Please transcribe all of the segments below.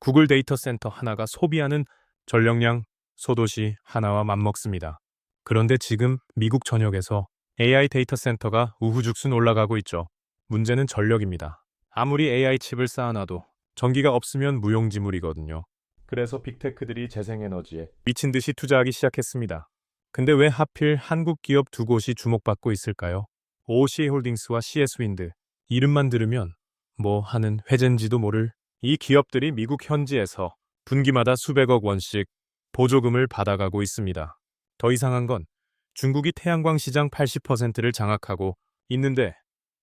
구글 데이터 센터 하나가 소비하는 전력량 소도시 하나와 맞먹습니다. 그런데 지금 미국 전역에서 AI 데이터 센터가 우후죽순 올라가고 있죠. 문제는 전력입니다. 아무리 AI 칩을 쌓아놔도 전기가 없으면 무용지물이거든요. 그래서 빅테크들이 재생에너지에 미친 듯이 투자하기 시작했습니다. 근데 왜 하필 한국 기업 두 곳이 주목받고 있을까요? OCA홀딩스와 CS윈드. 이름만 들으면 뭐 하는 회사인지도 모를 이 기업들이 미국 현지에서 분기마다 수백억 원씩 보조금을 받아가고 있습니다. 더 이상한 건 중국이 태양광 시장 80%를 장악하고 있는데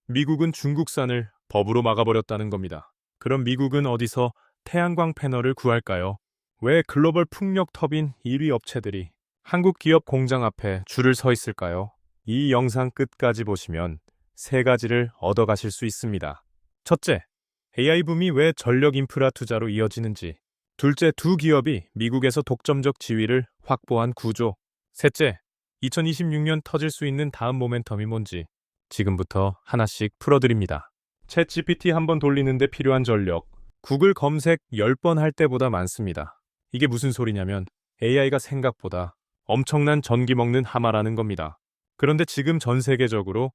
미국은 중국산을 법으로 막아버렸다는 겁니다. 그럼 미국은 어디서 태양광 패널을 구할까요? 왜 글로벌 풍력 터빈 1위 업체들이 한국 기업 공장 앞에 줄을 서 있을까요? 이 영상 끝까지 보시면 세 가지를 얻어가실 수 있습니다. 첫째, AI 붐이 왜 전력 인프라 투자로 이어지는지. 둘째, 두 기업이 미국에서 독점적 지위를 확보한 구조. 셋째, 2026년 터질 수 있는 다음 모멘텀이 뭔지 지금부터 하나씩 풀어드립니다. 챗 GPT 한 번 돌리는데 필요한 전력, 구글 검색 10번 할 때보다 많습니다. 이게 무슨 소리냐면 AI가 생각보다 엄청난 전기 먹는 하마라는 겁니다. 그런데 지금 전 세계적으로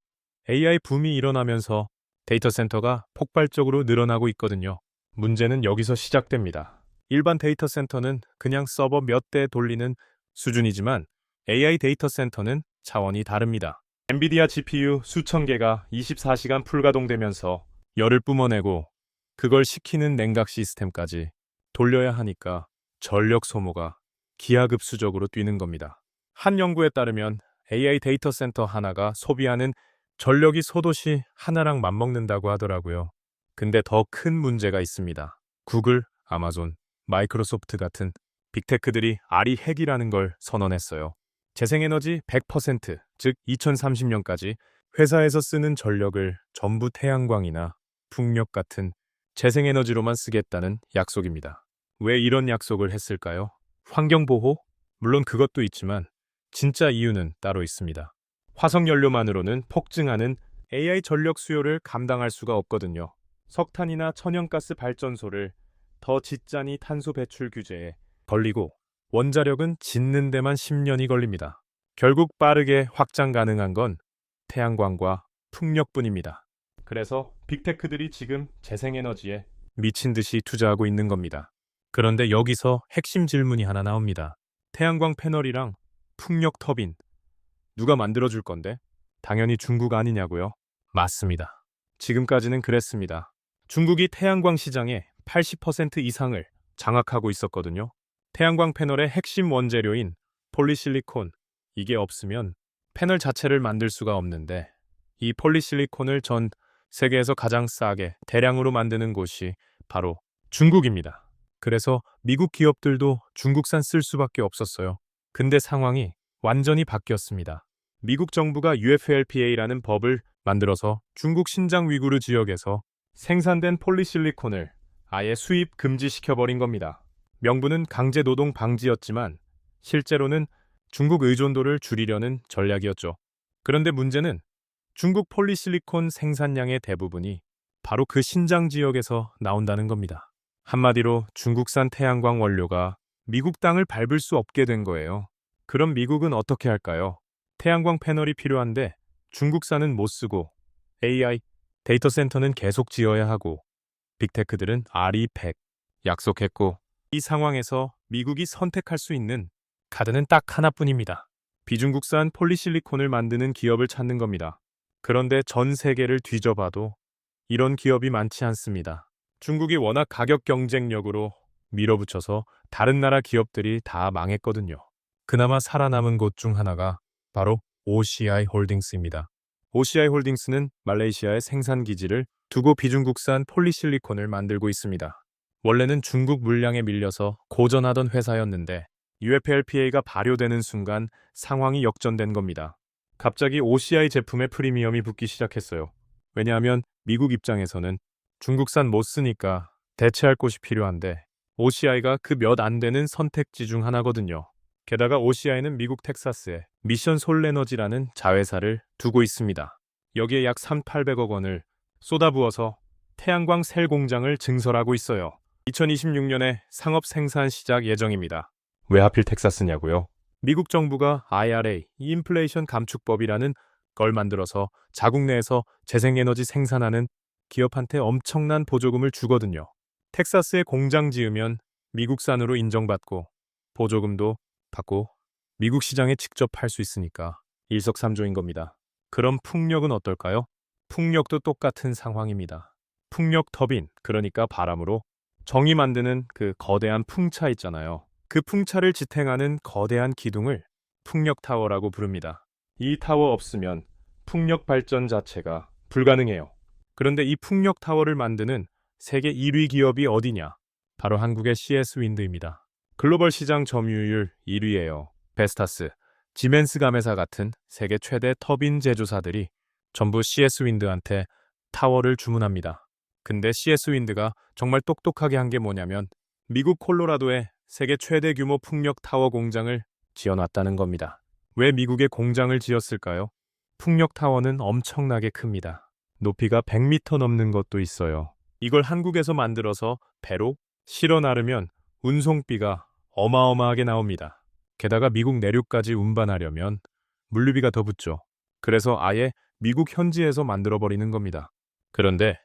AI 붐이 일어나면서 데이터 센터가 폭발적으로 늘어나고 있거든요. 문제는 여기서 시작됩니다. 일반 데이터 센터는 그냥 서버 몇 대 돌리는 수준이지만 AI 데이터 센터는 차원이 다릅니다. 엔비디아 GPU 수천 개가 24시간 풀가동되면서 열을 뿜어내고 그걸 식히는 냉각 시스템까지 돌려야 하니까 전력 소모가 기하급수적으로 뛰는 겁니다. 한 연구에 따르면 AI 데이터 센터 하나가 소비하는 전력이 소도시 하나랑 맞먹는다고 하더라고요. 근데 더 큰 문제가 있습니다. 구글, 아마존, 마이크로소프트 같은 빅테크들이 아리 핵이라는 걸 선언했어요. 재생에너지 100%, 즉 2030년까지 회사에서 쓰는 전력을 전부 태양광이나 풍력 같은 재생에너지로만 쓰겠다는 약속입니다. 왜 이런 약속을 했을까요? 환경보호? 물론 그것도 있지만 진짜 이유는 따로 있습니다. 화석연료만으로는 폭증하는 AI 전력 수요를 감당할 수가 없거든요. 석탄이나 천연가스 발전소를 더 짓자니 탄소 배출 규제에 걸리고 원자력은 짓는 데만 10년이 걸립니다. 결국 빠르게 확장 가능한 건 태양광과 풍력뿐입니다. 그래서 빅테크들이 지금 재생에너지에 미친 듯이 투자하고 있는 겁니다. 그런데 여기서 핵심 질문이 하나 나옵니다. 태양광 패널이랑 풍력 터빈 누가 만들어줄 건데? 당연히 중국 아니냐고요? 맞습니다. 지금까지는 그랬습니다. 중국이 태양광 시장의 80% 이상을 장악하고 있었거든요. 태양광 패널의 핵심 원재료인 폴리실리콘, 이게 없으면 패널 자체를 만들 수가 없는데 이 폴리실리콘을 전 세계에서 가장 싸게 대량으로 만드는 곳이 바로 중국입니다. 그래서 미국 기업들도 중국산 쓸 수밖에 없었어요. 근데 상황이 완전히 바뀌었습니다. 미국 정부가 UFLPA라는 법을 만들어서 중국 신장 위구르 지역에서 생산된 폴리실리콘을 아예 수입 금지시켜버린 겁니다. 명분은 강제 노동 방지였지만 실제로는 중국 의존도를 줄이려는 전략이었죠. 그런데 문제는 중국 폴리실리콘 생산량의 대부분이 바로 그 신장 지역에서 나온다는 겁니다. 한마디로 중국산 태양광 원료가 미국 땅을 밟을 수 없게 된 거예요. 그럼 미국은 어떻게 할까요? 태양광 패널이 필요한데 중국산은 못 쓰고 AI 데이터 센터는 계속 지어야 하고 빅테크들은 RE100 약속했고 이 상황에서 미국이 선택할 수 있는 카드는 딱 하나뿐입니다. 비중국산 폴리실리콘을 만드는 기업을 찾는 겁니다. 그런데 전 세계를 뒤져봐도 이런 기업이 많지 않습니다. 중국이 워낙 가격 경쟁력으로 밀어붙여서 다른 나라 기업들이 다 망했거든요. 그나마 살아남은 곳 중 하나가 바로 OCI홀딩스입니다. OCI홀딩스는 말레이시아의 생산 기지를 두고 비중국산 폴리실리콘을 만들고 있습니다. 원래는 중국 물량에 밀려서 고전하던 회사였는데 UFLPA가 발효되는 순간 상황이 역전된 겁니다. 갑자기 OCI 제품에 프리미엄이 붙기 시작했어요. 왜냐하면 미국 입장에서는 중국산 못 쓰니까 대체할 곳이 필요한데 OCI가 그 몇 안 되는 선택지 중 하나거든요. 게다가 OCI는 미국 텍사스에 미션 솔에너지라는 자회사를 두고 있습니다. 여기에 약 3,800억 원을 쏟아부어서 태양광 셀 공장을 증설하고 있어요. 2026년에 상업 생산 시작 예정입니다. 왜 하필 텍사스냐고요? 미국 정부가 IRA, 인플레이션 감축법이라는 걸 만들어서 자국 내에서 재생에너지 생산하는 기업한테 엄청난 보조금을 주거든요. 텍사스에 공장 지으면 미국산으로 인정받고 보조금도 받고 미국 시장에 직접 팔 수 있으니까 일석삼조인 겁니다. 그럼 풍력은 어떨까요? 풍력도 똑같은 상황입니다. 풍력 터빈, 그러니까 바람으로 정이 만드는 그 거대한 풍차 있잖아요. 그 풍차를 지탱하는 거대한 기둥을 풍력타워라고 부릅니다. 이 타워 없으면 풍력 발전 자체가 불가능해요. 그런데 이 풍력타워를 만드는 세계 1위 기업이 어디냐? 바로 한국의 CS 윈드입니다. 글로벌 시장 점유율 1위예요. 베스타스, 지멘스 가메사 같은 세계 최대 터빈 제조사들이 전부 CS 윈드한테 타워를 주문합니다. 근데 CS 윈드가 정말 똑똑하게 한 게 뭐냐면 미국 콜로라도에 세계 최대 규모 풍력 타워 공장을 지어놨다는 겁니다. 왜 미국에 공장을 지었을까요? 풍력 타워는 엄청나게 큽니다. 높이가 100m 넘는 것도 있어요. 이걸 한국에서 만들어서 배로 실어 나르면 운송비가 어마어마하게 나옵니다. 게다가 미국 내륙까지 운반하려면 물류비가 더 붙죠. 그래서 아예 미국 현지에서 만들어버리는 겁니다. 그런데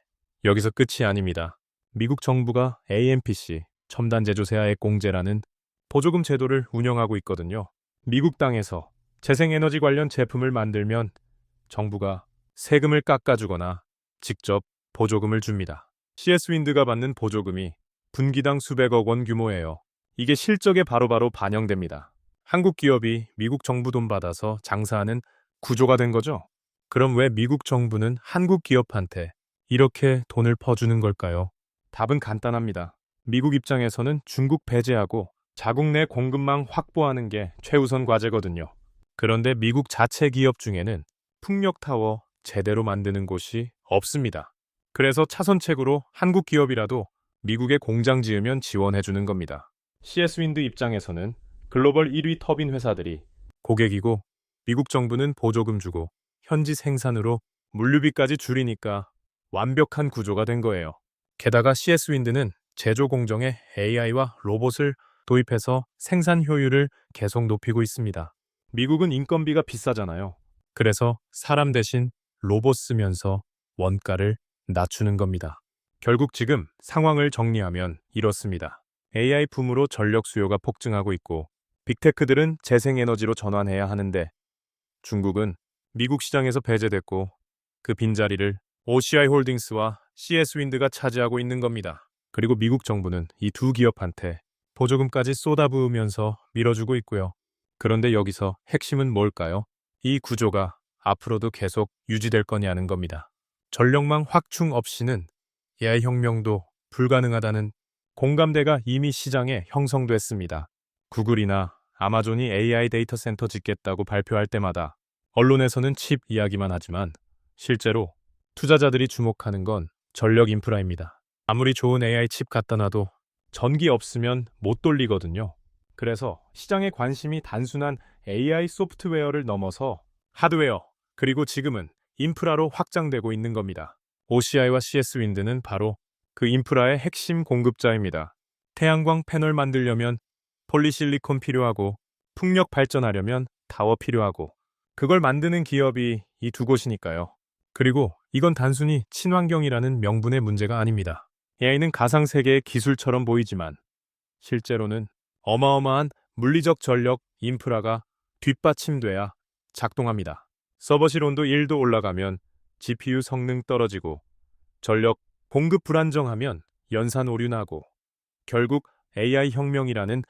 여기서 끝이 아닙니다. 미국 정부가 AMPC, 첨단 제조세 아액 공제라는 보조금 제도를 운영하고 있거든요. 미국 땅에서 재생에너지 관련 제품을 만들면 정부가 세금을 깎아주거나 직접 보조금을 줍니다. CS 윈드가 받는 보조금이 분기당 수백억 원 규모예요. 이게 실적에 바로바로 반영됩니다. 한국 기업이 미국 정부 돈 받아서 장사하는 구조가 된 거죠. 그럼 왜 미국 정부는 한국 기업한테 이렇게 돈을 퍼주는 걸까요? 답은 간단합니다. 미국 입장에서는 중국 배제하고 자국 내 공급망 확보하는 게 최우선 과제거든요. 그런데 미국 자체 기업 중에는 풍력타워 제대로 만드는 곳이 없습니다. 그래서 차선책으로 한국 기업이라도 미국에 공장 지으면 지원해주는 겁니다. CS 윈드 입장에서는 글로벌 1위 터빈 회사들이 고객이고 미국 정부는 보조금 주고 현지 생산으로 물류비까지 줄이니까 완벽한 구조가 된 거예요. 게다가 CS 윈드는 제조 공정에 AI와 로봇을 도입해서 생산 효율을 계속 높이고 있습니다. 미국은 인건비가 비싸잖아요. 그래서 사람 대신 로봇 쓰면서 원가를 낮추는 겁니다. 결국 지금 상황을 정리하면 이렇습니다. AI 붐으로 전력 수요가 폭증하고 있고 빅테크들은 재생에너지로 전환해야 하는데 중국은 미국 시장에서 배제됐고 그 빈자리를 OCI 홀딩스와 CS 윈드가 차지하고 있는 겁니다. 그리고 미국 정부는 이 두 기업한테 보조금까지 쏟아부으면서 밀어주고 있고요. 그런데 여기서 핵심은 뭘까요? 이 구조가 앞으로도 계속 유지될 거냐는 겁니다. 전력망 확충 없이는 AI 혁명도 불가능하다는 공감대가 이미 시장에 형성됐습니다. 구글이나 아마존이 AI 데이터 센터 짓겠다고 발표할 때마다 언론에서는 칩 이야기만 하지만 실제로 투자자들이 주목하는 건 전력 인프라입니다. 아무리 좋은 AI 칩 갖다 놔도 전기 없으면 못 돌리거든요. 그래서 시장의 관심이 단순한 AI 소프트웨어를 넘어서 하드웨어, 그리고 지금은 인프라로 확장되고 있는 겁니다. OCI와 CS 윈드는 바로 그 인프라의 핵심 공급자입니다. 태양광 패널 만들려면 폴리실리콘 필요하고 풍력 발전하려면 타워 필요하고 그걸 만드는 기업이 이 두 곳이니까요. 그리고 이건 단순히 친환경이라는 명분의 문제가 아닙니다. AI는 가상세계의 기술처럼 보이지만 실제로는 어마어마한 물리적 전력 인프라가 뒷받침돼야 작동합니다. 서버실 온도 1도 올라가면 GPU 성능 떨어지고 전력 공급 불안정하면 연산 오류 나고 결국 AI 혁명이라는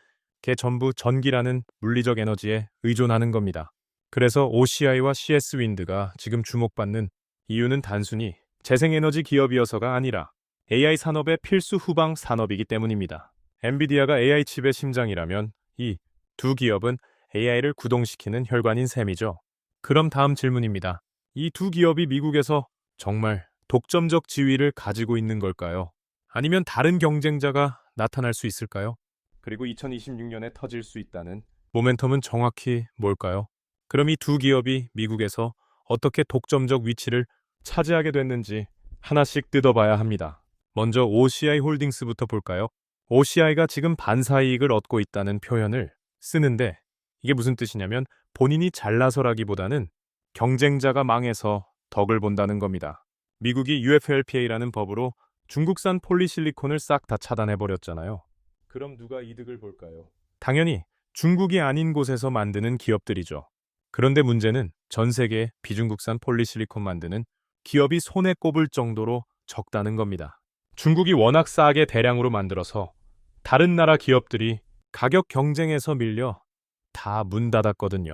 게 전부 전기라는 물리적 에너지에 의존하는 겁니다. 그래서 OCI와 CS 윈드가 지금 주목받는 이유는 단순히 재생에너지 기업이어서가 아니라 AI 산업의 필수 후방 산업이기 때문입니다. 엔비디아가 AI 칩의 심장이라면 이 두 기업은 AI를 구동시키는 혈관인 셈이죠. 그럼 다음 질문입니다. 이 두 기업이 미국에서 정말 독점적 지위를 가지고 있는 걸까요? 아니면 다른 경쟁자가 나타날 수 있을까요? 그리고 2026년에 터질 수 있다는 모멘텀은 정확히 뭘까요? 그럼 이 두 기업이 미국에서 어떻게 독점적 위치를 차지하게 됐는지 하나씩 뜯어봐야 합니다. 먼저 OCI 홀딩스부터 볼까요? OCI가 지금 반사이익을 얻고 있다는 표현을 쓰는데 이게 무슨 뜻이냐면 본인이 잘나서라기보다는 경쟁자가 망해서 덕을 본다는 겁니다. 미국이 UFLPA라는 법으로 중국산 폴리실리콘을 싹 다 차단해버렸잖아요. 그럼 누가 이득을 볼까요? 당연히 중국이 아닌 곳에서 만드는 기업들이죠. 그런데 문제는 전 세계 비중국산 폴리실리콘 만드는 기업이 손에 꼽을 정도로 적다는 겁니다. 중국이 워낙 싸게 대량으로 만들어서 다른 나라 기업들이 가격 경쟁에서 밀려 다 문 닫았거든요.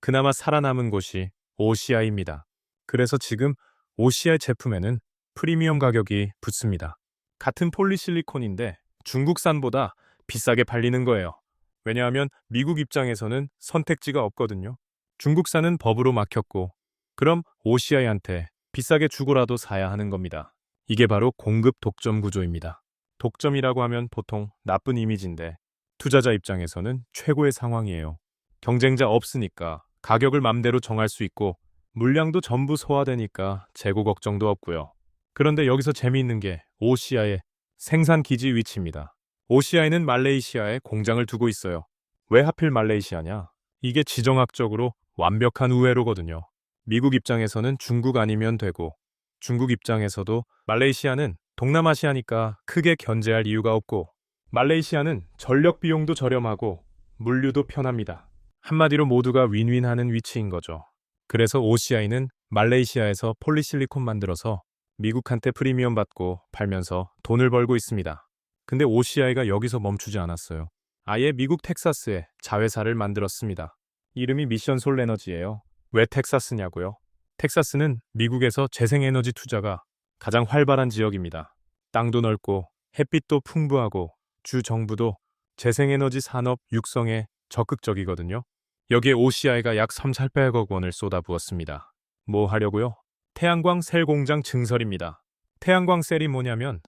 그나마 살아남은 곳이 OCI입니다. 그래서 지금 OCI 제품에는 프리미엄 가격이 붙습니다. 같은 폴리실리콘인데 중국산보다 비싸게 팔리는 거예요. 왜냐하면 미국 입장에서는 선택지가 없거든요. 중국산은 법으로 막혔고 그럼 OCI한테 비싸게 주고라도 사야 하는 겁니다. 이게 바로 공급 독점 구조입니다. 독점이라고 하면 보통 나쁜 이미지인데 투자자 입장에서는 최고의 상황이에요. 경쟁자 없으니까 가격을 맘대로 정할 수 있고 물량도 전부 소화되니까 재고 걱정도 없고요. 그런데 여기서 재미있는 게 OCI의 생산 기지 위치입니다. OCI는 말레이시아에 공장을 두고 있어요. 왜 하필 말레이시아냐? 이게 지정학적으로 완벽한 우회로거든요. 미국 입장에서는 중국 아니면 되고 중국 입장에서도 말레이시아는 동남아시아니까 크게 견제할 이유가 없고 말레이시아는 전력 비용도 저렴하고 물류도 편합니다. 한마디로 모두가 윈윈하는 위치인 거죠. 그래서 OCI는 말레이시아에서 폴리실리콘 만들어서 미국한테 프리미엄 받고 팔면서 돈을 벌고 있습니다. 근데 OCI가 여기서 멈추지 않았어요. 아예 미국 텍사스에 자회사를 만들었습니다. 이름이 미션 솔 에너지예요. 왜 텍사스냐고요? 텍사스는 미국에서 재생에너지 투자가 가장 활발한 지역입니다. 땅도 넓고 햇빛도 풍부하고 주 정부도 재생에너지 산업 육성에 적극적이거든요. 여기에 OCI가 약 3,800억 원을 쏟아부었습니다. 뭐 하려고요? 태양광 셀 공장 증설입니다. 태양광 셀이 뭐냐면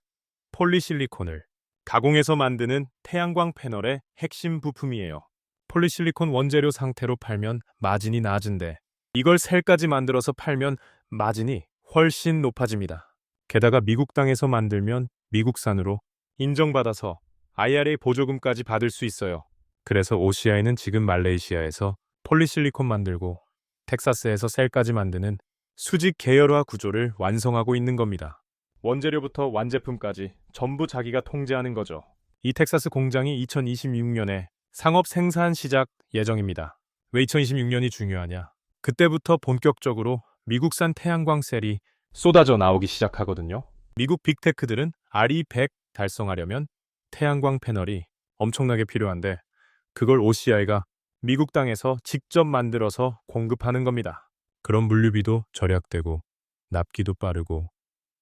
폴리실리콘을 가공해서 만드는 태양광 패널의 핵심 부품이에요. 폴리실리콘 원재료 상태로 팔면 마진이 낮은데 이걸 셀까지 만들어서 팔면 마진이 훨씬 높아집니다. 게다가 미국 땅에서 만들면 미국산으로 인정받아서 IRA 보조금까지 받을 수 있어요. 그래서 OCI는 지금 말레이시아에서 폴리실리콘 만들고 텍사스에서 셀까지 만드는 수직 계열화 구조를 완성하고 있는 겁니다. 원재료부터 완제품까지 전부 자기가 통제하는 거죠. 이 텍사스 공장이 2026년에 상업 생산 시작 예정입니다. 왜 2026년이 중요하냐? 그때부터 본격적으로 미국산 태양광 셀이 쏟아져 나오기 시작하거든요. 미국 빅테크들은 RE100 달성하려면 태양광 패널이 엄청나게 필요한데 그걸 OCI가 미국 땅에서 직접 만들어서 공급하는 겁니다. 그럼 물류비도 절약되고 납기도 빠르고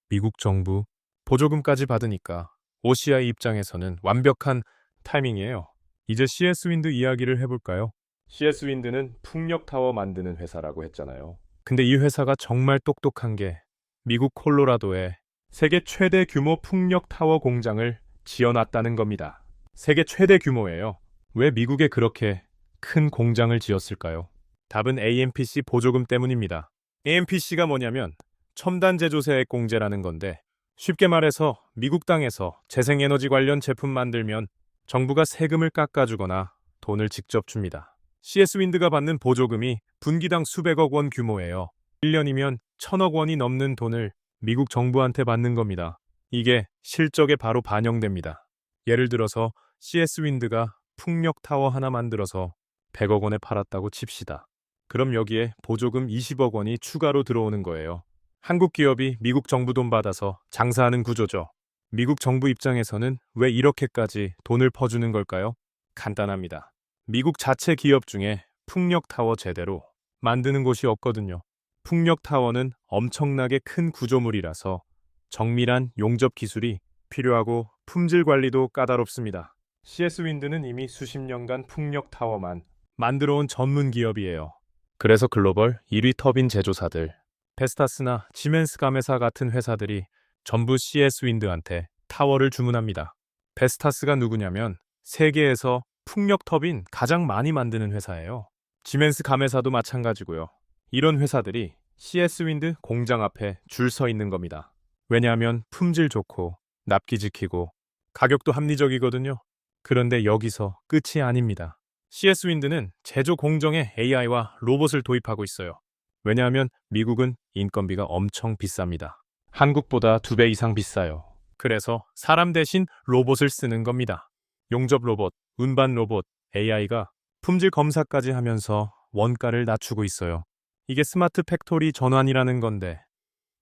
미국 정부 보조금까지 받으니까 OCI 입장에서는 완벽한 타이밍이에요. 이제 CS 윈드 이야기를 해볼까요? CS 윈드는 풍력타워 만드는 회사라고 했잖아요. 근데 이 회사가 정말 똑똑한 게 미국 콜로라도에 세계 최대 규모 풍력타워 공장을 지어놨다는 겁니다. 세계 최대 규모예요. 왜 미국에 그렇게 큰 공장을 지었을까요? 답은 AMPC 보조금 때문입니다. AMPC가 뭐냐면 첨단 제조세 공제라는 건데 쉽게 말해서 미국 땅에서 재생에너지 관련 제품 만들면 정부가 세금을 깎아주거나 돈을 직접 줍니다. CS윈드가 받는 보조금이 분기당 수백억 원 규모예요. 1년이면 1,000억 원이 넘는 돈을 미국 정부한테 받는 겁니다. 이게 실적에 바로 반영됩니다. 예를 들어서 CS윈드가 풍력타워 하나 만들어서 100억 원에 팔았다고 칩시다. 그럼 여기에 보조금 20억 원이 추가로 들어오는 거예요. 한국 기업이 미국 정부 돈 받아서 장사하는 구조죠. 미국 정부 입장에서는 왜 이렇게까지 돈을 퍼주는 걸까요? 간단합니다. 미국 자체 기업 중에 풍력타워 제대로 만드는 곳이 없거든요. 풍력타워는 엄청나게 큰 구조물이라서 정밀한 용접 기술이 필요하고 품질 관리도 까다롭습니다. CS윈드는 이미 수십 년간 풍력타워만 만들어온 전문 기업이에요. 그래서 글로벌 1위 터빈 제조사들, 베스타스나 지멘스 가메사 같은 회사들이 전부 CS윈드한테 타워를 주문합니다. 베스타스가 누구냐면 세계에서 풍력 터빈 가장 많이 만드는 회사예요. 지멘스 가메사도 마찬가지고요. 이런 회사들이 CS윈드 공장 앞에 줄 서 있는 겁니다. 왜냐하면 품질 좋고 납기 지키고 가격도 합리적이거든요. 그런데 여기서 끝이 아닙니다. CS윈드는 제조 공정에 AI와 로봇을 도입하고 있어요. 왜냐하면 미국은 인건비가 엄청 비쌉니다. 한국보다 2배 이상 비싸요. 그래서 사람 대신 로봇을 쓰는 겁니다. 용접 로봇, 운반 로봇, AI가 품질 검사까지 하면서 원가를 낮추고 있어요. 이게 스마트 팩토리 전환이라는 건데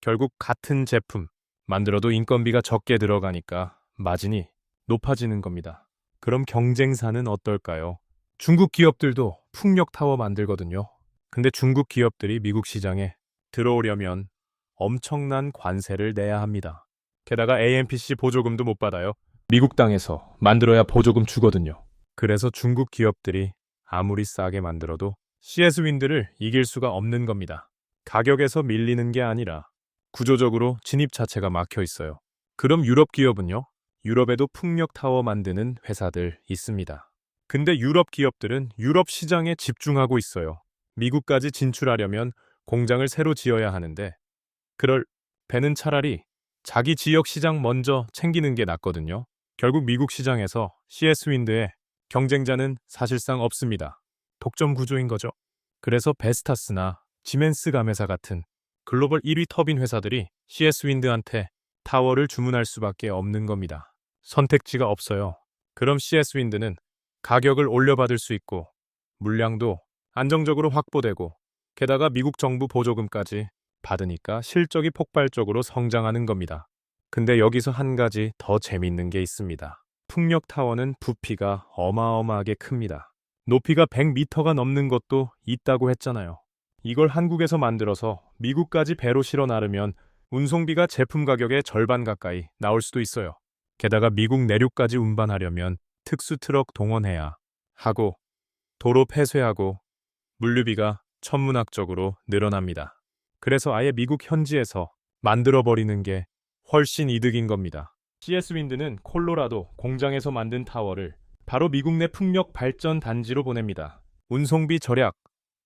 결국 같은 제품 만들어도 인건비가 적게 들어가니까 마진이 높아지는 겁니다. 그럼 경쟁사는 어떨까요? 중국 기업들도 풍력타워 만들거든요. 근데 중국 기업들이 미국 시장에 들어오려면 엄청난 관세를 내야 합니다. 게다가 AMPC 보조금도 못 받아요. 미국 땅에서 만들어야 보조금 주거든요. 그래서 중국 기업들이 아무리 싸게 만들어도 CS윈드를 이길 수가 없는 겁니다. 가격에서 밀리는 게 아니라 구조적으로 진입 자체가 막혀 있어요. 그럼 유럽 기업은요? 유럽에도 풍력타워 만드는 회사들 있습니다. 근데 유럽 기업들은 유럽 시장에 집중하고 있어요. 미국까지 진출하려면 공장을 새로 지어야 하는데 그럴 배는 차라리 자기 지역 시장 먼저 챙기는 게 낫거든요. 결국 미국 시장에서 CS윈드의 경쟁자는 사실상 없습니다. 독점 구조인 거죠. 그래서 베스타스나 지멘스 가메사 같은 글로벌 1위 터빈 회사들이 CS윈드한테 타워를 주문할 수밖에 없는 겁니다. 선택지가 없어요. 그럼 CS윈드는 가격을 올려받을 수 있고 물량도 안정적으로 확보되고 게다가 미국 정부 보조금까지 받으니까 실적이 폭발적으로 성장하는 겁니다. 근데 여기서 한 가지 더 재밌는 게 있습니다. 풍력타워는 부피가 어마어마하게 큽니다. 높이가 100m가 넘는 것도 있다고 했잖아요. 이걸 한국에서 만들어서 미국까지 배로 실어 나르면 운송비가 제품 가격의 절반 가까이 나올 수도 있어요. 게다가 미국 내륙까지 운반하려면 특수 트럭 동원해야 하고 도로 폐쇄하고 물류비가 천문학적으로 늘어납니다. 그래서 아예 미국 현지에서 만들어버리는 게 훨씬 이득인 겁니다. CS윈드는 콜로라도 공장에서 만든 타워를 바로 미국 내 풍력 발전 단지로 보냅니다. 운송비 절약,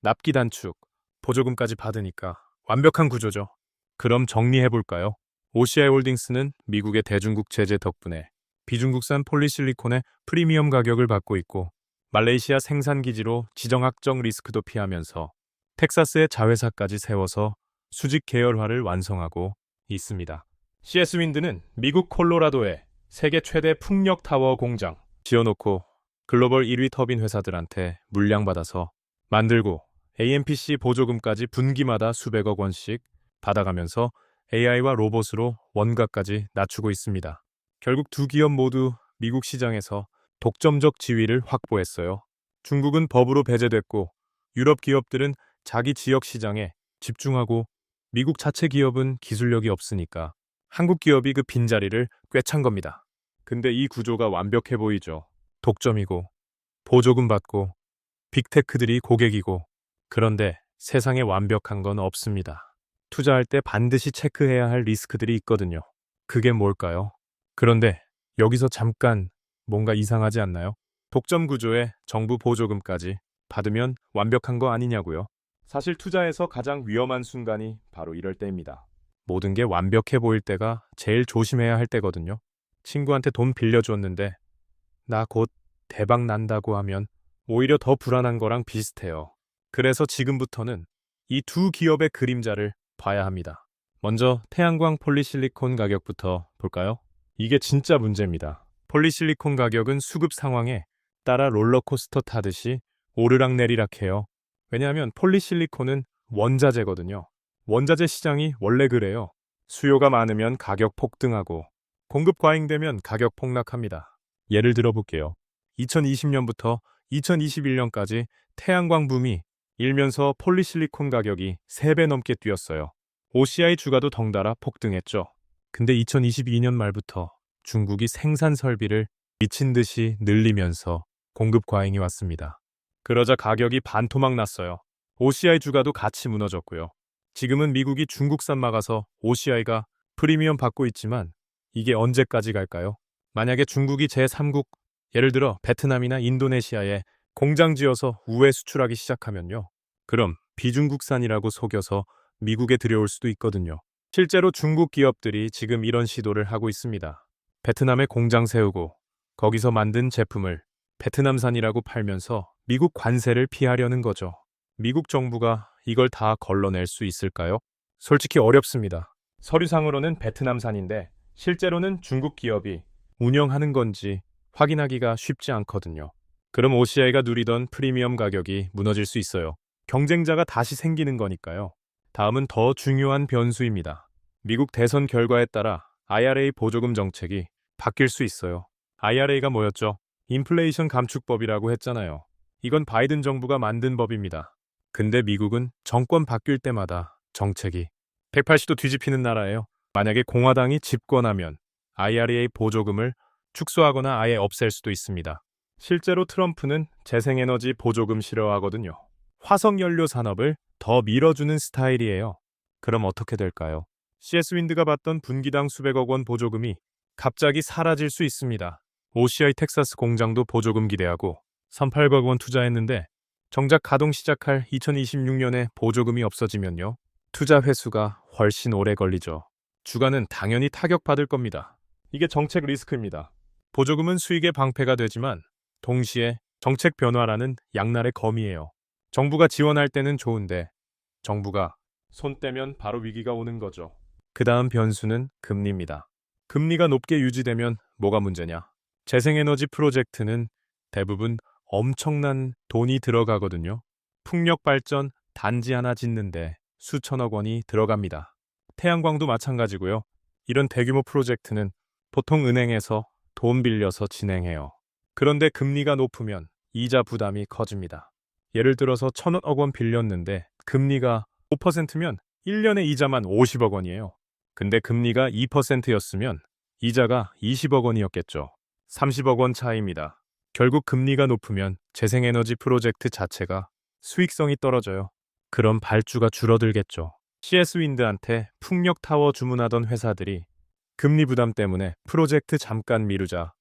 납기 단축, 보조금까지 받으니까 완벽한 구조죠. 그럼 정리해볼까요? OCI 홀딩스는 미국의 대중국 제재 덕분에 비중국산 폴리실리콘의 프리미엄 가격을 받고 있고 말레이시아 생산기지로 지정학적 리스크도 피하면서 텍사스에 자회사까지 세워서 수직 계열화를 완성하고 있습니다. CS윈드는 미국 콜로라도에 세계 최대 풍력타워 공장 지어놓고 글로벌 1위 터빈 회사들한테 물량받아서 만들고 AMPC 보조금까지 분기마다 수백억 원씩 받아가면서 AI와 로봇으로 원가까지 낮추고 있습니다. 결국 두 기업 모두 미국 시장에서 독점적 지위를 확보했어요. 중국은 법으로 배제됐고 유럽 기업들은 자기 지역 시장에 집중하고 미국 자체 기업은 기술력이 없으니까 한국 기업이 그 빈자리를 꿰찬 겁니다. 근데 이 구조가 완벽해 보이죠. 독점이고 보조금 받고 빅테크들이 고객이고 그런데 세상에 완벽한 건 없습니다. 투자할 때 반드시 체크해야 할 리스크들이 있거든요. 그게 뭘까요? 그런데 여기서 잠깐 뭔가 이상하지 않나요? 독점 구조에 정부 보조금까지 받으면 완벽한 거 아니냐고요? 사실 투자에서 가장 위험한 순간이 바로 이럴 때입니다. 모든 게 완벽해 보일 때가 제일 조심해야 할 때거든요. 친구한테 돈 빌려줬는데 나 곧 대박 난다고 하면 오히려 더 불안한 거랑 비슷해요. 그래서 지금부터는 이 두 기업의 그림자를 봐야 합니다. 먼저 태양광 폴리실리콘 가격부터 볼까요? 이게 진짜 문제입니다. 폴리실리콘 가격은 수급 상황에 따라 롤러코스터 타듯이 오르락내리락 해요. 왜냐하면 폴리실리콘은 원자재거든요. 원자재 시장이 원래 그래요. 수요가 많으면 가격 폭등하고 공급 과잉되면 가격 폭락합니다. 예를 들어 볼게요. 2020년부터 2021년까지 태양광 붐이 일면서 폴리실리콘 가격이 3배 넘게 뛰었어요. OCI 주가도 덩달아 폭등했죠. 근데 2022년 말부터 중국이 생산 설비를 미친 듯이 늘리면서 공급 과잉이 왔습니다. 그러자 가격이 반토막 났어요. OCI 주가도 같이 무너졌고요. 지금은 미국이 중국산 막아서 OCI가 프리미엄 받고 있지만 이게 언제까지 갈까요? 만약에 중국이 제3국, 예를 들어 베트남이나 인도네시아에 공장 지어서 우회 수출하기 시작하면요. 그럼 비중국산이라고 속여서 미국에 들여올 수도 있거든요. 실제로 중국 기업들이 지금 이런 시도를 하고 있습니다. 베트남에 공장 세우고 거기서 만든 제품을 베트남산이라고 팔면서 미국 관세를 피하려는 거죠. 미국 정부가 이걸 다 걸러낼 수 있을까요? 솔직히 어렵습니다. 서류상으로는 베트남산인데 실제로는 중국 기업이 운영하는 건지 확인하기가 쉽지 않거든요. 그럼 OCI가 누리던 프리미엄 가격이 무너질 수 있어요. 경쟁자가 다시 생기는 거니까요. 다음은 더 중요한 변수입니다. 미국 대선 결과에 따라 IRA 보조금 정책이 바뀔 수 있어요. IRA가 뭐였죠? 인플레이션 감축법이라고 했잖아요. 이건 바이든 정부가 만든 법입니다. 근데 미국은 정권 바뀔 때마다 정책이 180도 뒤집히는 나라예요. 만약에 공화당이 집권하면 IRA 보조금을 축소하거나 아예 없앨 수도 있습니다. 실제로 트럼프는 재생에너지 보조금 싫어하거든요. 화석연료 산업을 더 밀어주는 스타일이에요. 그럼 어떻게 될까요? CS 윈드가 받던 분기당 수백억 원 보조금이 갑자기 사라질 수 있습니다. OCI 텍사스 공장도 보조금 기대하고 3,800억 원 투자했는데 정작 가동 시작할 2026년에 보조금이 없어지면요. 투자 회수가 훨씬 오래 걸리죠. 주가는 당연히 타격받을 겁니다. 이게 정책 리스크입니다. 보조금은 수익의 방패가 되지만 동시에 정책 변화라는 양날의 검이에요. 정부가 지원할 때는 좋은데 정부가 손 떼면 바로 위기가 오는 거죠. 그 다음 변수는 금리입니다. 금리가 높게 유지되면 뭐가 문제냐? 재생에너지 프로젝트는 대부분 엄청난 돈이 들어가거든요. 풍력 발전 단지 하나 짓는데 수천억 원이 들어갑니다. 태양광도 마찬가지고요. 이런 대규모 프로젝트는 보통 은행에서 돈 빌려서 진행해요. 그런데 금리가 높으면 이자 부담이 커집니다. 예를 들어서 1,000억 원 빌렸는데 금리가 5%면 1년에 이자만 50억 원이에요. 근데 금리가 2%였으면 이자가 20억 원이었겠죠. 30억 원 차이입니다. 결국 금리가 높으면 재생에너지 프로젝트 자체가 수익성이 떨어져요. 그럼 발주가 줄어들겠죠. CS 윈드한테 풍력 타워 주문하던 회사들이 금리 부담 때문에 프로젝트 잠깐 미루자.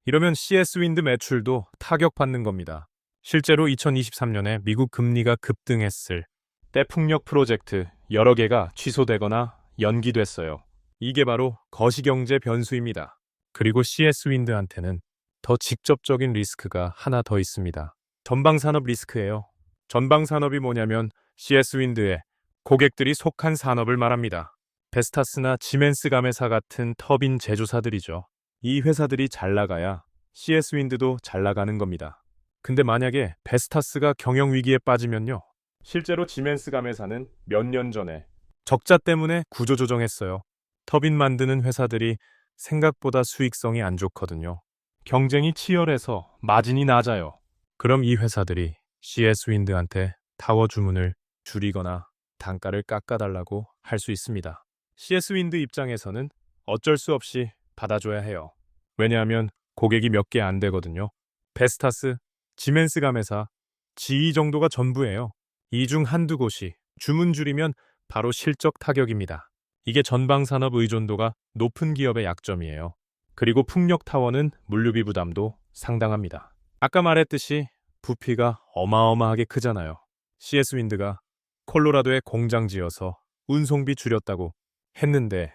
이러면 CS 윈드 매출도 타격받는 겁니다. 실제로 2023년에 미국 금리가 급등했을 때 풍력 프로젝트 여러 개가 취소되거나 연기됐어요. 이게 바로 거시경제 변수입니다. 그리고 CS 윈드한테는 더 직접적인 리스크가 하나 더 있습니다. 전방산업 리스크예요. 전방산업이 뭐냐면 CS 윈드에 고객들이 속한 산업을 말합니다. 베스타스나 지멘스 가메사 같은 터빈 제조사들이죠. 이 회사들이 잘 나가야 CS 윈드도 잘 나가는 겁니다. 근데 만약에 베스타스가 경영 위기에 빠지면요. 실제로 지멘스 가메사는 몇 년 전에 적자 때문에 구조조정했어요. 터빈 만드는 회사들이 생각보다 수익성이 안 좋거든요. 경쟁이 치열해서 마진이 낮아요. 그럼 이 회사들이 CS 윈드한테 타워 주문을 줄이거나 단가를 깎아달라고 할 수 있습니다. CS 윈드 입장에서는 어쩔 수 없이 받아줘야 해요. 왜냐하면 고객이 몇 개 안 되거든요. 베스타스, 지멘스 가메사, GE 정도가 전부예요. 이 중 한두 곳이 주문 줄이면 바로 실적 타격입니다. 이게 전방산업 의존도가 높은 기업의 약점이에요. 그리고 풍력 타워는 물류비 부담도 상당합니다. 아까 말했듯이 부피가 어마어마하게 크잖아요. CS 윈드가 콜로라도에 공장 지어서 운송비 줄였다고 했는데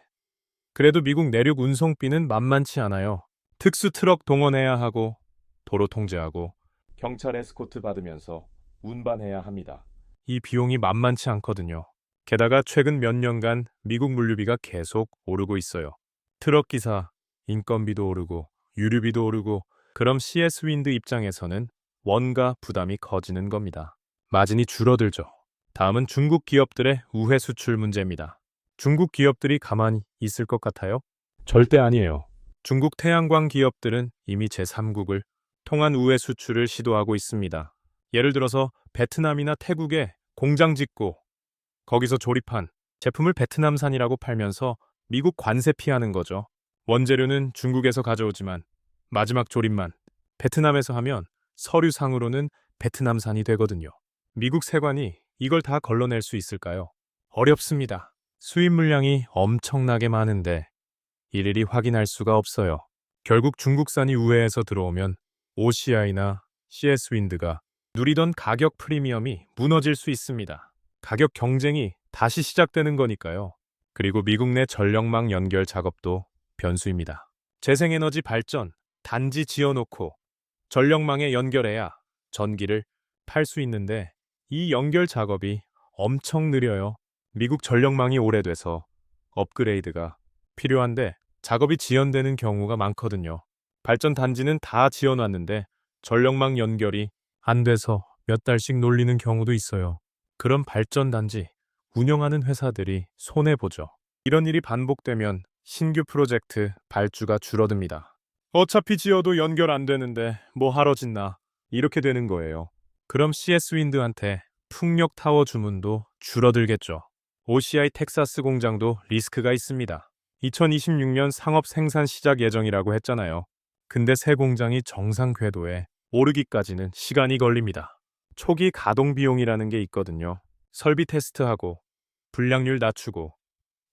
그래도 미국 내륙 운송비는 만만치 않아요. 특수 트럭 동원해야 하고 도로 통제하고 경찰 에스코트 받으면서 운반해야 합니다. 이 비용이 만만치 않거든요. 게다가 최근 몇 년간 미국 물류비가 계속 오르고 있어요. 트럭 기사, 인건비도 오르고 유류비도 오르고 그럼 CS 윈드 입장에서는 원가 부담이 커지는 겁니다. 마진이 줄어들죠. 다음은 중국 기업들의 우회 수출 문제입니다. 중국 기업들이 가만히 있을 것 같아요? 절대 아니에요. 중국 태양광 기업들은 이미 제3국을 통한 우회 수출을 시도하고 있습니다. 예를 들어서 베트남이나 태국에 공장 짓고 거기서 조립한 제품을 베트남산이라고 팔면서 미국 관세 피하는 거죠. 원재료는 중국에서 가져오지만 마지막 조립만 베트남에서 하면 서류상으로는 베트남산이 되거든요. 미국 세관이 이걸 다 걸러낼 수 있을까요? 어렵습니다. 수입 물량이 엄청나게 많은데 일일이 확인할 수가 없어요. 결국 중국산이 우회해서 들어오면 OCI나 CS 윈드가 누리던 가격 프리미엄이 무너질 수 있습니다. 가격 경쟁이 다시 시작되는 거니까요. 그리고 미국 내 전력망 연결 작업도 변수입니다. 재생에너지 발전 단지 지어놓고 전력망에 연결해야 전기를 팔 수 있는데 이 연결 작업이 엄청 느려요. 미국 전력망이 오래돼서 업그레이드가 필요한데 작업이 지연되는 경우가 많거든요. 발전 단지는 다 지어놨는데 전력망 연결이 안 돼서 몇 달씩 놀리는 경우도 있어요. 그럼 발전 단지 운영하는 회사들이 손해보죠. 이런 일이 반복되면 신규 프로젝트 발주가 줄어듭니다. 어차피 지어도 연결 안 되는데 뭐 하러 짓나 이렇게 되는 거예요. 그럼 CS 윈드한테 풍력 타워 주문도 줄어들겠죠. OCI 텍사스 공장도 리스크가 있습니다. 2026년 상업 생산 시작 예정이라고 했잖아요. 근데 새 공장이 정상 궤도에 오르기까지는 시간이 걸립니다. 초기 가동 비용이라는 게 있거든요. 설비 테스트하고 불량률 낮추고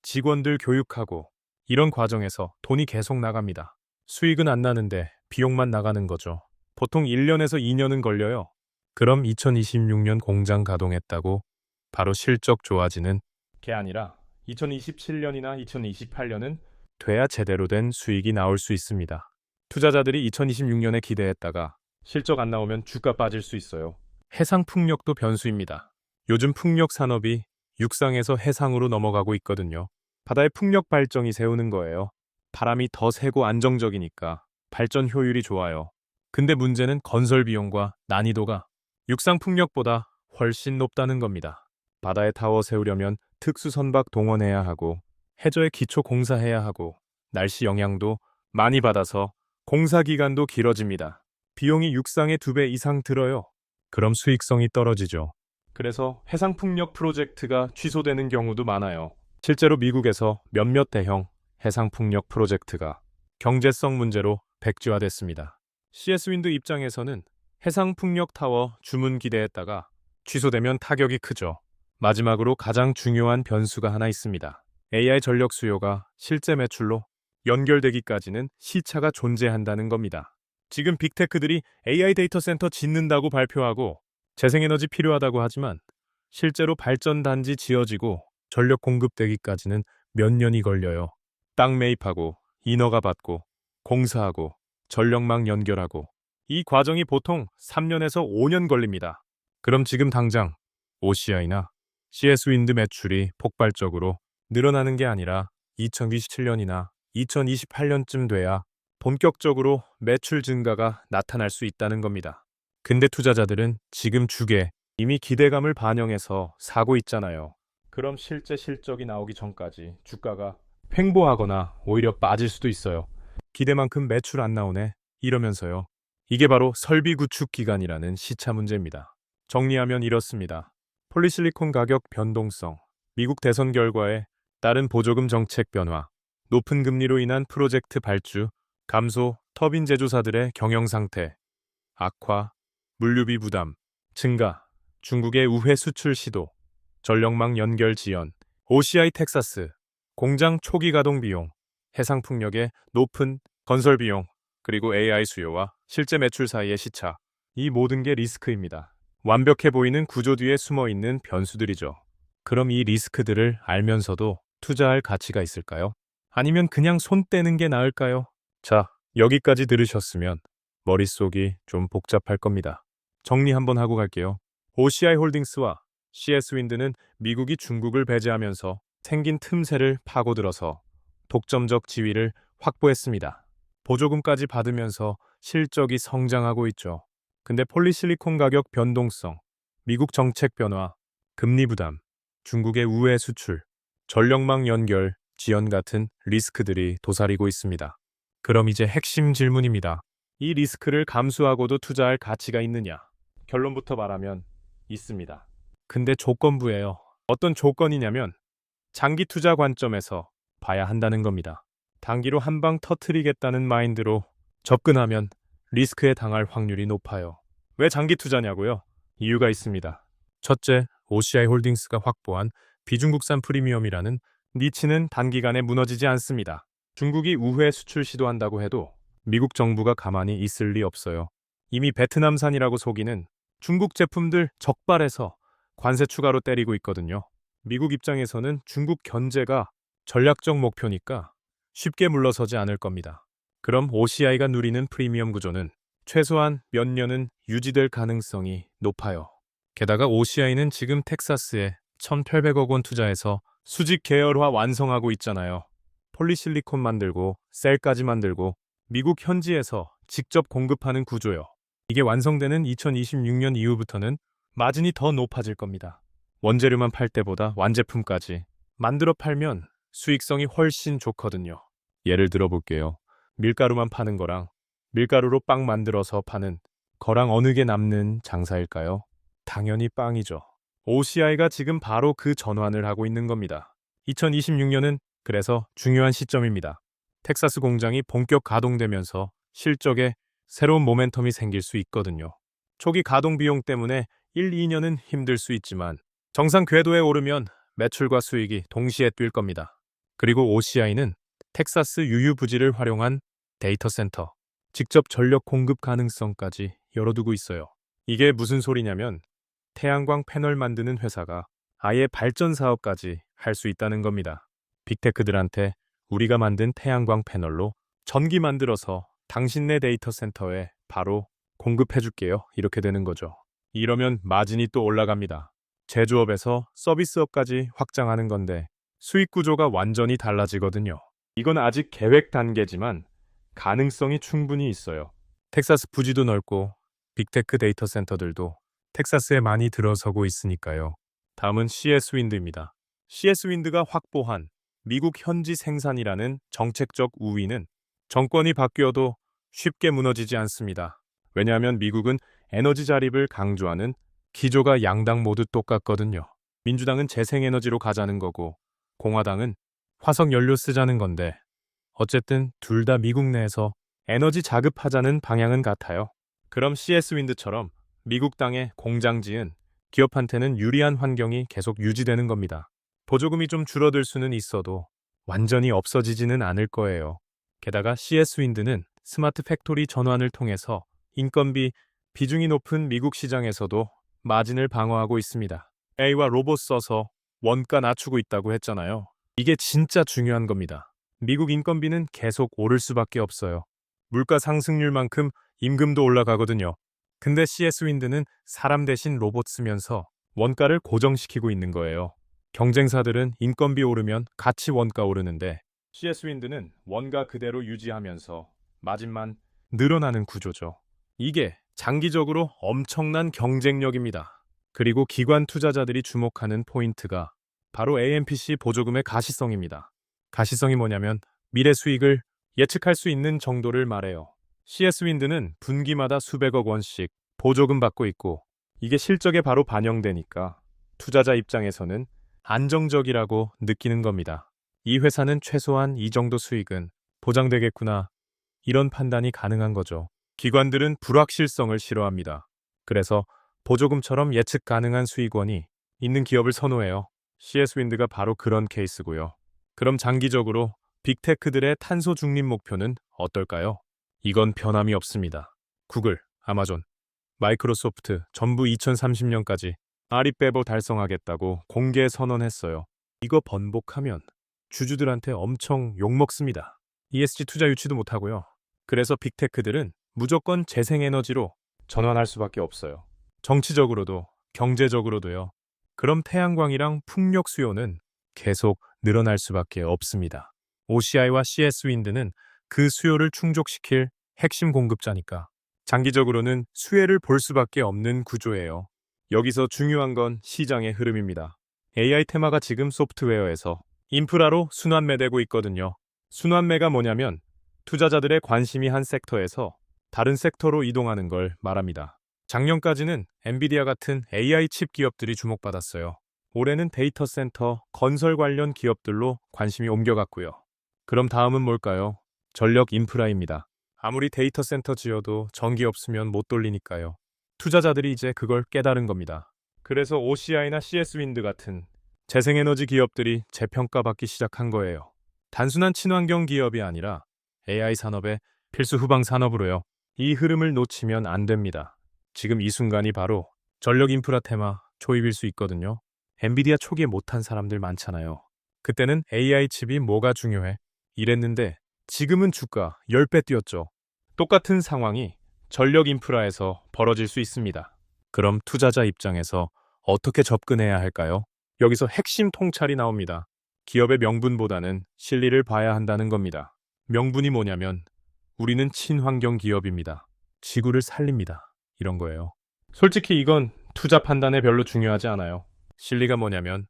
직원들 교육하고 이런 과정에서 돈이 계속 나갑니다. 수익은 안 나는데 비용만 나가는 거죠. 보통 1년에서 2년은 걸려요. 그럼 2026년 공장 가동했다고 바로 실적 좋아지는 게 아니라 2027년이나 2028년은 돼야 제대로 된 수익이 나올 수 있습니다. 투자자들이 2026년에 기대했다가 실적 안 나오면 주가 빠질 수 있어요. 해상 풍력도 변수입니다. 요즘 풍력 산업이 육상에서 해상으로 넘어가고 있거든요. 바다에 풍력 발전이 세우는 거예요. 바람이 더 세고 안정적이니까 발전 효율이 좋아요. 근데 문제는 건설 비용과 난이도가 육상 풍력보다 훨씬 높다는 겁니다. 바다에 타워 세우려면 특수 선박 동원해야 하고 해저에 기초 공사해야 하고 날씨 영향도 많이 받아서 공사 기간도 길어집니다. 비용이 육상의 2배 이상 들어요. 그럼 수익성이 떨어지죠. 그래서 해상 풍력 프로젝트가 취소되는 경우도 많아요. 실제로 미국에서 몇몇 대형 해상 풍력 프로젝트가 경제성 문제로 백지화됐습니다. CS 윈드 입장에서는 해상 풍력 타워 주문 기대했다가 취소되면 타격이 크죠. 마지막으로 가장 중요한 변수가 하나 있습니다. AI 전력 수요가 실제 매출로 연결되기까지는 시차가 존재한다는 겁니다. 지금 빅테크들이 AI 데이터 센터 짓는다고 발표하고 재생에너지 필요하다고 하지만 실제로 발전 단지 지어지고 전력 공급되기까지는 몇 년이 걸려요. 땅 매입하고 인허가 받고 공사하고 전력망 연결하고 이 과정이 보통 3년에서 5년 걸립니다. 그럼 지금 당장 OCI나 CS 윈드 매출이 폭발적으로 늘어나는 게 아니라 2027년이나 2028년쯤 돼야 본격적으로 매출 증가가 나타날 수 있다는 겁니다. 근데 투자자들은 지금 주게 이미 기대감을 반영해서 사고 있잖아요. 그럼 실제 실적이 나오기 전까지 주가가 횡보하거나 오히려 빠질 수도 있어요. 기대만큼 매출 안 나오네 이러면서요. 이게 바로 설비 구축 기간이라는 시차 문제입니다. 정리하면 이렇습니다. 폴리실리콘 가격 변동성, 미국 대선 결과에 따른 보조금 정책 변화, 높은 금리로 인한 프로젝트 발주, 감소, 터빈 제조사들의 경영 상태, 악화, 물류비 부담, 증가, 중국의 우회 수출 시도, 전력망 연결 지연, OCI 텍사스, 공장 초기 가동 비용, 해상 풍력의 높은 건설 비용, 그리고 AI 수요와 실제 매출 사이의 시차, 이 모든 게 리스크입니다. 완벽해 보이는 구조 뒤에 숨어 있는 변수들이죠. 그럼 이 리스크들을 알면서도 투자할 가치가 있을까요? 아니면 그냥 손 떼는 게 나을까요? 자, 여기까지 들으셨으면 머릿속이 좀 복잡할 겁니다. 정리 한번 하고 갈게요. OCI 홀딩스와 CS 윈드는 미국이 중국을 배제하면서 생긴 틈새를 파고들어서 독점적 지위를 확보했습니다. 보조금까지 받으면서 실적이 성장하고 있죠. 근데 폴리실리콘 가격 변동성, 미국 정책 변화, 금리 부담, 중국의 우회 수출, 전력망 연결, 지연 같은 리스크들이 도사리고 있습니다. 그럼 이제 핵심 질문입니다. 이 리스크를 감수하고도 투자할 가치가 있느냐? 결론부터 말하면 있습니다. 근데 조건부예요. 어떤 조건이냐면 장기 투자 관점에서 봐야 한다는 겁니다. 단기로 한 방 터트리겠다는 마인드로 접근하면 리스크에 당할 확률이 높아요. 왜 장기 투자냐고요? 이유가 있습니다. 첫째, OCI 홀딩스가 확보한 비중국산 프리미엄이라는 니치는 단기간에 무너지지 않습니다. 중국이 우회 수출 시도한다고 해도 미국 정부가 가만히 있을 리 없어요. 이미 베트남산이라고 속이는 중국 제품들 적발해서 관세 추가로 때리고 있거든요. 미국 입장에서는 중국 견제가 전략적 목표니까 쉽게 물러서지 않을 겁니다. 그럼 OCI가 누리는 프리미엄 구조는 최소한 몇 년은 유지될 가능성이 높아요. 게다가 OCI는 지금 텍사스에 1,800억 원 투자해서 수직 계열화 완성하고 있잖아요. 폴리실리콘 만들고 셀까지 만들고 미국 현지에서 직접 공급하는 구조요. 이게 완성되는 2026년 이후부터는 마진이 더 높아질 겁니다. 원재료만 팔 때보다 완제품까지 만들어 팔면 수익성이 훨씬 좋거든요. 예를 들어 볼게요. 밀가루만 파는 거랑 밀가루로 빵 만들어서 파는 거랑 어느 게 남는 장사일까요? 당연히 빵이죠. OCI가 지금 바로 그 전환을 하고 있는 겁니다. 2026년은 그래서 중요한 시점입니다. 텍사스 공장이 본격 가동되면서 실적에 새로운 모멘텀이 생길 수 있거든요. 초기 가동 비용 때문에 1, 2년은 힘들 수 있지만 정상 궤도에 오르면 매출과 수익이 동시에 뛸 겁니다. 그리고 OCI는 텍사스 유유부지를 활용한 데이터 센터, 직접 전력 공급 가능성까지 열어두고 있어요. 이게 무슨 소리냐면 태양광 패널 만드는 회사가 아예 발전 사업까지 할 수 있다는 겁니다. 빅테크들한테 우리가 만든 태양광 패널로 전기 만들어서 당신네 데이터 센터에 바로 공급해줄게요. 이렇게 되는 거죠. 이러면 마진이 또 올라갑니다. 제조업에서 서비스업까지 확장하는 건데 수익 구조가 완전히 달라지거든요. 이건 아직 계획 단계지만 가능성이 충분히 있어요. 텍사스 부지도 넓고 빅테크 데이터 센터들도 텍사스에 많이 들어서고 있으니까요. 다음은 CS 윈드입니다. CS 윈드가 확보한 미국 현지 생산이라는 정책적 우위는 정권이 바뀌어도 쉽게 무너지지 않습니다. 왜냐하면 미국은 에너지 자립을 강조하는 기조가 양당 모두 똑같거든요. 민주당은 재생에너지로 가자는 거고 공화당은 화석 연료 쓰자는 건데 어쨌든 둘 다 미국 내에서 에너지 자급하자는 방향은 같아요. 그럼 CS 윈드처럼 미국 땅에 공장 지은 기업한테는 유리한 환경이 계속 유지되는 겁니다. 보조금이 좀 줄어들 수는 있어도 완전히 없어지지는 않을 거예요. 게다가 CS 윈드는 스마트 팩토리 전환을 통해서 인건비 비중이 높은 미국 시장에서도 마진을 방어하고 있습니다. AI와 로봇 써서 원가 낮추고 있다고 했잖아요. 이게 진짜 중요한 겁니다. 미국 인건비는 계속 오를 수밖에 없어요. 물가 상승률만큼 임금도 올라가거든요. 근데 CS 윈드는 사람 대신 로봇 쓰면서 원가를 고정시키고 있는 거예요. 경쟁사들은 인건비 오르면 같이 원가 오르는데 CS 윈드는 원가 그대로 유지하면서 마진만 늘어나는 구조죠. 이게 장기적으로 엄청난 경쟁력입니다. 그리고 기관 투자자들이 주목하는 포인트가 바로 AMPC 보조금의 가시성입니다. 가시성이 뭐냐면 미래 수익을 예측할 수 있는 정도를 말해요. CS 윈드는 분기마다 수백억 원씩 보조금 받고 있고 이게 실적에 바로 반영되니까 투자자 입장에서는 안정적이라고 느끼는 겁니다. 이 회사는 최소한 이 정도 수익은 보장되겠구나 이런 판단이 가능한 거죠. 기관들은 불확실성을 싫어합니다. 그래서 보조금처럼 예측 가능한 수익원이 있는 기업을 선호해요. CS 윈드가 바로 그런 케이스고요. 그럼 장기적으로 빅테크들의 탄소 중립 목표는 어떨까요? 이건 변함이 없습니다. 구글, 아마존, 마이크로소프트 전부 2030년까지 아리빼보 달성하겠다고 공개 선언했어요. 이거 번복하면 주주들한테 엄청 욕먹습니다. ESG 투자 유치도 못하고요. 그래서 빅테크들은 무조건 재생에너지로 전환할 수밖에 없어요. 정치적으로도 경제적으로도요. 그럼 태양광이랑 풍력 수요는 계속 늘어날 수밖에 없습니다. OCI와 CS 윈드는 그 수요를 충족시킬 핵심 공급자니까 장기적으로는 수혜를 볼 수밖에 없는 구조예요. 여기서 중요한 건 시장의 흐름입니다. AI 테마가 지금 소프트웨어에서 인프라로 순환매되고 있거든요. 순환매가 뭐냐면 투자자들의 관심이 한 섹터에서 다른 섹터로 이동하는 걸 말합니다. 작년까지는 엔비디아 같은 AI 칩 기업들이 주목받았어요. 올해는 데이터 센터, 건설 관련 기업들로 관심이 옮겨갔고요. 그럼 다음은 뭘까요? 전력 인프라입니다. 아무리 데이터 센터 지어도 전기 없으면 못 돌리니까요. 투자자들이 이제 그걸 깨달은 겁니다. 그래서 OCI나 CS 윈드 같은 재생에너지 기업들이 재평가받기 시작한 거예요. 단순한 친환경 기업이 아니라 AI 산업의 필수 후방 산업으로요. 이 흐름을 놓치면 안 됩니다. 지금 이 순간이 바로 전력 인프라 테마 초입일 수 있거든요. 엔비디아 초기에 못한 사람들 많잖아요. 그때는 AI 칩이 뭐가 중요해? 이랬는데 지금은 주가 10배 뛰었죠. 똑같은 상황이 전력 인프라에서 벌어질 수 있습니다. 그럼 투자자 입장에서 어떻게 접근해야 할까요? 여기서 핵심 통찰이 나옵니다. 기업의 명분보다는 실리를 봐야 한다는 겁니다. 명분이 뭐냐면 우리는 친환경 기업입니다. 지구를 살립니다. 이런 거예요. 솔직히 이건 투자 판단에 별로 중요하지 않아요. 실리가 뭐냐면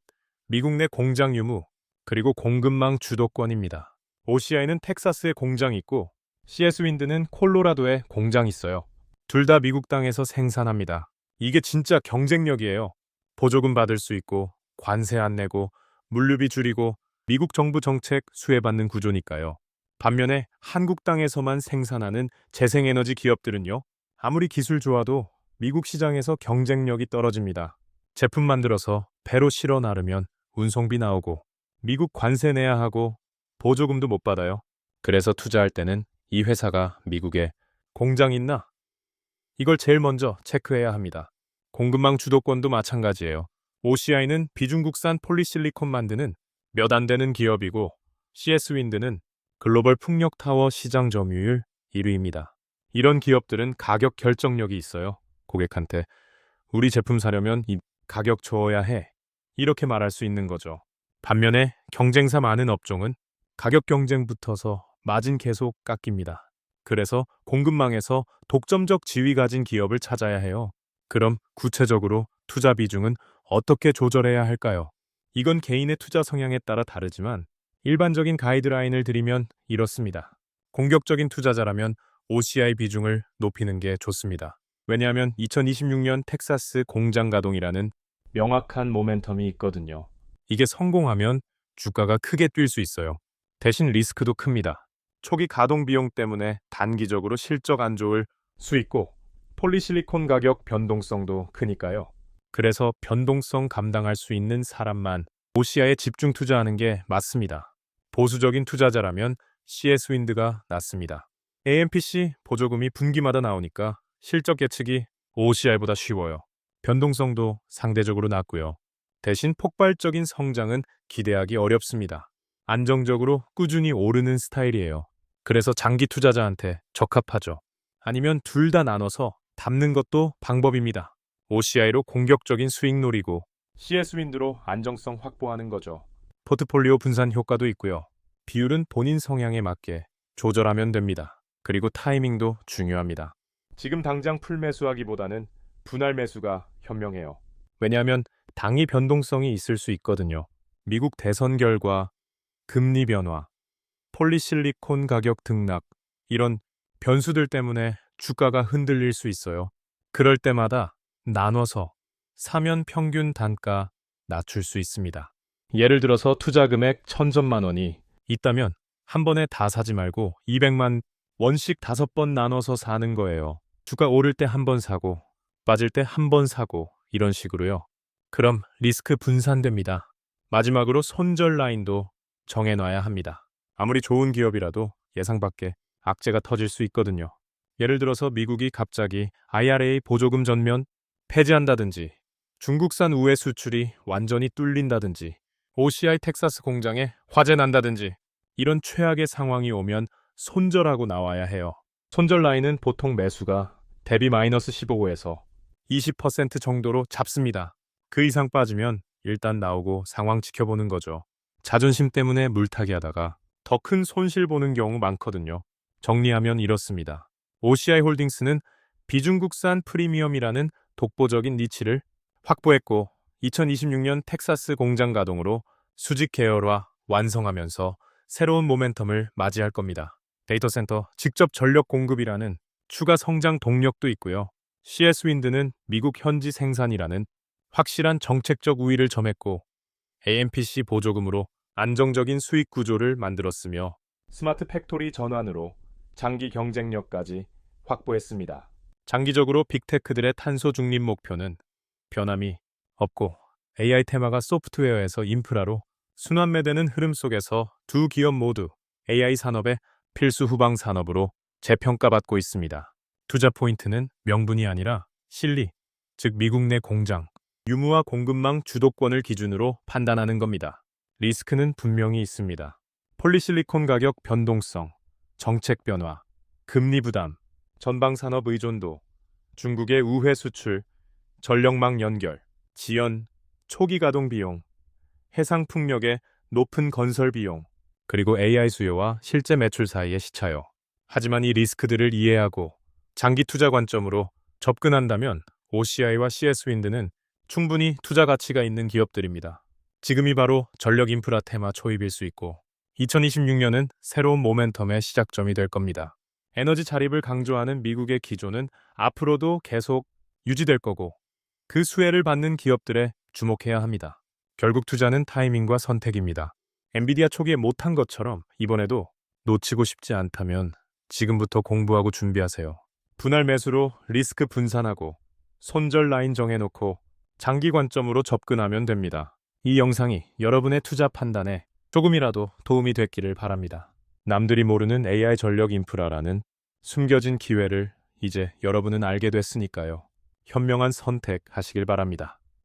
미국 내 공장 유무 그리고 공급망 주도권입니다. OCI는 텍사스에 공장 있고 CS 윈드는 콜로라도에 공장 있어요. 둘 다 미국 땅에서 생산합니다. 이게 진짜 경쟁력이에요. 보조금 받을 수 있고 관세 안 내고 물류비 줄이고 미국 정부 정책 수혜받는 구조니까요. 반면에 한국 땅에서만 생산하는 재생에너지 기업들은요. 아무리 기술 좋아도 미국 시장에서 경쟁력이 떨어집니다. 제품 만들어서 배로 실어 나르면 운송비 나오고 미국 관세 내야 하고 보조금도 못 받아요. 그래서 투자할 때는 이 회사가 미국에 공장 있나? 이걸 제일 먼저 체크해야 합니다. 공급망 주도권도 마찬가지예요. OCI는 비중국산 폴리실리콘 만드는 몇 안 되는 기업이고 CS 윈드는 글로벌 풍력 타워 시장 점유율 1위입니다. 이런 기업들은 가격 결정력이 있어요. 고객한테 우리 제품 사려면 이 가격 줘야 해. 이렇게 말할 수 있는 거죠. 반면에 경쟁사 많은 업종은 가격 경쟁 붙어서 마진 계속 깎입니다. 그래서 공급망에서 독점적 지위 가진 기업을 찾아야 해요. 그럼 구체적으로 투자 비중은 어떻게 조절해야 할까요? 이건 개인의 투자 성향에 따라 다르지만 일반적인 가이드라인을 드리면 이렇습니다. 공격적인 투자자라면 OCI 비중을 높이는 게 좋습니다. 왜냐하면 2026년 텍사스 공장 가동이라는 명확한 모멘텀이 있거든요. 이게 성공하면 주가가 크게 뛸 수 있어요. 대신 리스크도 큽니다. 초기 가동 비용 때문에 단기적으로 실적 안 좋을 수 있고 폴리실리콘 가격 변동성도 크니까요. 그래서 변동성 감당할 수 있는 사람만 OCI에 집중 투자하는 게 맞습니다. 보수적인 투자자라면 CS 윈드가 낫습니다. AMPC 보조금이 분기마다 나오니까 실적 예측이 OCI보다 쉬워요. 변동성도 상대적으로 낮고요. 대신 폭발적인 성장은 기대하기 어렵습니다. 안정적으로 꾸준히 오르는 스타일이에요. 그래서 장기 투자자한테 적합하죠. 아니면 둘 다 나눠서 담는 것도 방법입니다. OCI로 공격적인 수익 노리고 CS 윈드로 안정성 확보하는 거죠. 포트폴리오 분산 효과도 있고요. 비율은 본인 성향에 맞게 조절하면 됩니다. 그리고 타이밍도 중요합니다. 지금 당장 풀 매수하기보다는 분할 매수가 현명해요. 왜냐하면 당위 변동성이 있을 수 있거든요. 미국 대선 결과, 금리 변화, 폴리실리콘 가격 등락, 이런 변수들 때문에 주가가 흔들릴 수 있어요. 그럴 때마다 나눠서 사면 평균 단가 낮출 수 있습니다. 예를 들어서 투자 금액 1,000만 원이 있다면 한 번에 다 사지 말고 200만 원씩 5번 나눠서 사는 거예요. 주가 오를 때 한 번 사고 빠질 때 한 번 사고 이런 식으로요. 그럼 리스크 분산됩니다. 마지막으로 손절 라인도 정해놔야 합니다. 아무리 좋은 기업이라도 예상 밖에 악재가 터질 수 있거든요. 예를 들어서 미국이 갑자기 IRA 보조금 전면 폐지한다든지 중국산 우회 수출이 완전히 뚫린다든지 OCI 텍사스 공장에 화재 난다든지 이런 최악의 상황이 오면 손절하고 나와야 해요. 손절 라인은 보통 매수가 대비 마이너스 15에서 20% 정도로 잡습니다. 그 이상 빠지면 일단 나오고 상황 지켜보는 거죠. 자존심 때문에 물타기 하다가 더 큰 손실 보는 경우 많거든요. 정리하면 이렇습니다. OCI 홀딩스는 비중국산 프리미엄이라는 독보적인 니치를 확보했고 2026년 텍사스 공장 가동으로 수직 계열화 완성하면서 새로운 모멘텀을 맞이할 겁니다. 데이터 센터 직접 전력 공급이라는 추가 성장 동력도 있고요. CS 윈드는 미국 현지 생산이라는 확실한 정책적 우위를 점했고 AMPC 보조금으로 안정적인 수익 구조를 만들었으며 스마트 팩토리 전환으로 장기 경쟁력까지 확보했습니다. 장기적으로 빅테크들의 탄소 중립 목표는 변함이 없고 AI 테마가 소프트웨어에서 인프라로 순환매되는 흐름 속에서 두 기업 모두 AI 산업의 필수 후방 산업으로 재평가받고 있습니다. 투자 포인트는 명분이 아니라 실리, 즉 미국 내 공장, 유무와 공급망 주도권을 기준으로 판단하는 겁니다. 리스크는 분명히 있습니다. 폴리실리콘 가격 변동성, 정책 변화, 금리 부담, 전방 산업 의존도, 중국의 우회 수출, 전력망 연결, 지연, 초기 가동 비용, 해상 풍력의 높은 건설 비용, 그리고 AI 수요와 실제 매출 사이의 시차요. 하지만 이 리스크들을 이해하고 장기 투자 관점으로 접근한다면 OCI와 CS윈드는 충분히 투자 가치가 있는 기업들입니다. 지금이 바로 전력 인프라 테마 초입일 수 있고 2026년은 새로운 모멘텀의 시작점이 될 겁니다. 에너지 자립을 강조하는 미국의 기조는 앞으로도 계속 유지될 거고 그 수혜를 받는 기업들에 주목해야 합니다. 결국 투자는 타이밍과 선택입니다. 엔비디아 초기에 못한 것처럼 이번에도 놓치고 싶지 않다면 지금부터 공부하고 준비하세요. 분할 매수로 리스크 분산하고 손절 라인 정해놓고 장기 관점으로 접근하면 됩니다. 이 영상이 여러분의 투자 판단에 조금이라도 도움이 됐기를 바랍니다. 남들이 모르는 AI 전력 인프라라는 숨겨진 기회를 이제 여러분은 알게 됐으니까요. 현명한 선택하시길 바랍니다.